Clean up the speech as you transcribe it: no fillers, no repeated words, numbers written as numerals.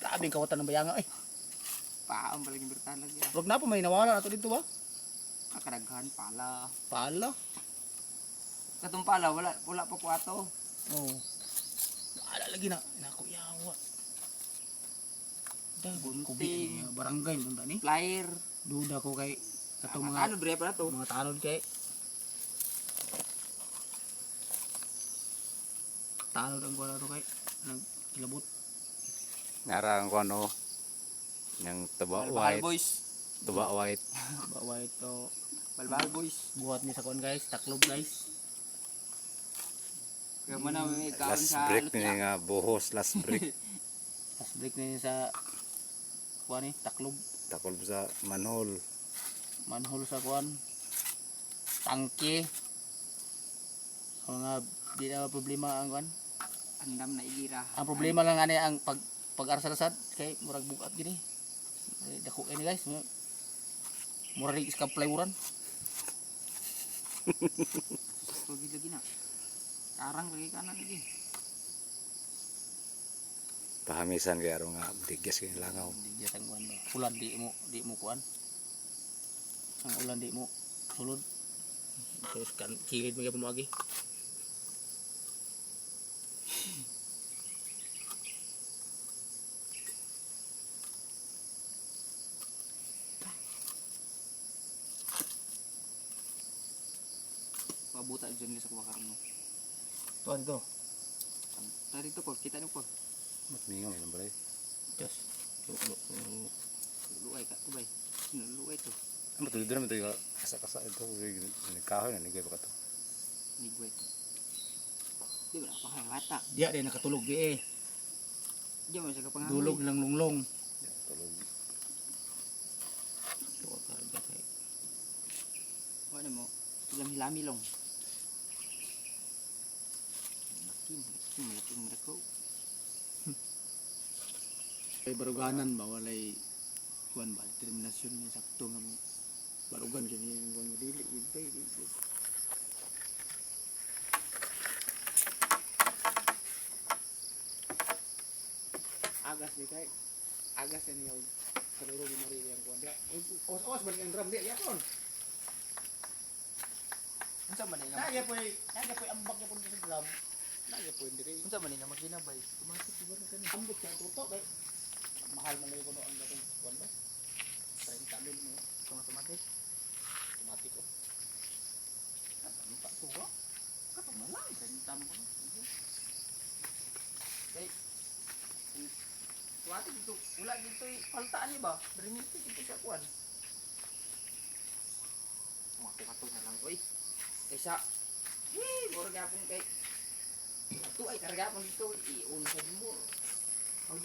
Grabe ang kawatan ng bayanga ay. Paang balik yung bertahan lagi. Wag na pa may nawala na to dito ba? Kadaghan pala. Pala. Katong pala wala pa ko ato. Oh. Wala lagi na. Nako yawa. Gunting. Kubi barangay punta ni. Flyer. Duda ko kay katong Ano mga bre pala to? mga tanod kay. Tanod ang kuha to kay nagkilabot. Ngarang ko ano yang tuba Balbahal white, boys. tuba white. Bawa ito Balbahal boys. buhat ni sa kon guys, taklob guys. Kaya man na may kaon Last sa break lutya. ni nga buhos, last break. Last break na yun sa kuha ni taklob. Takol sa manhole. Manhole sa kuan. Tangke. Mga di na problema ang kuan. Andam na igira. Ang problema lang ani ang pag-arsal-asad kay murag bugat gini. Dako kay ni guys. Murag iska plywood. Tugi lagi na. Karang lagi kanan lagi. Pahamisan kay aron nga digas kay langaw. Di jatang kuan ba. Ulan di mo kuan. Ang ulan di mo sulod. Terus kan kilid mo gyapon mo agi. Pabuta dyan sa kuha karon mo. Tuwa dito. Tadi to ko kita ni ko. Mingaw man bray. Just. Luay ka to bay. Luay to. Amo to dira man to kasa-kasa ito ni kahoy na ligay pa to. Nigway to. Di ba pa kay bata. Dia din nakatulog di eh. Di mo sa kapangahoy. Dulog lang lunglong. Tulog. Tuwa karga kay. Ano mo? Hilami long. Malaking mereko. Ay baruganan ba walay kuan ba determinasyon niya sakto nga mo. Barugan kini ang kuan dili ibay dili. Agas ni kay. Agas ni yung kaluro ni Maria yang kuan dia. Os balik ang drum dia ya kon. Unsa man ni Naya po ambak niya po sa drum. Naya po diri. Unsa man ni nga maginabay? Tumatik ko ba kan ambak siya tutok kay. Mahal man lay ko no ang dating kuan ba. 30 mil mo. Otomatik. Tumatik ko. Ano pa tuwa? Kato malang Tama ko. Kay Tuwati dito, wala dito paltaan ni ba? Driniti dito sa kuan. Mako na lang oy. Kaysa mura gapon kay. Ato ay karga pon dito iun sa mo. Oh,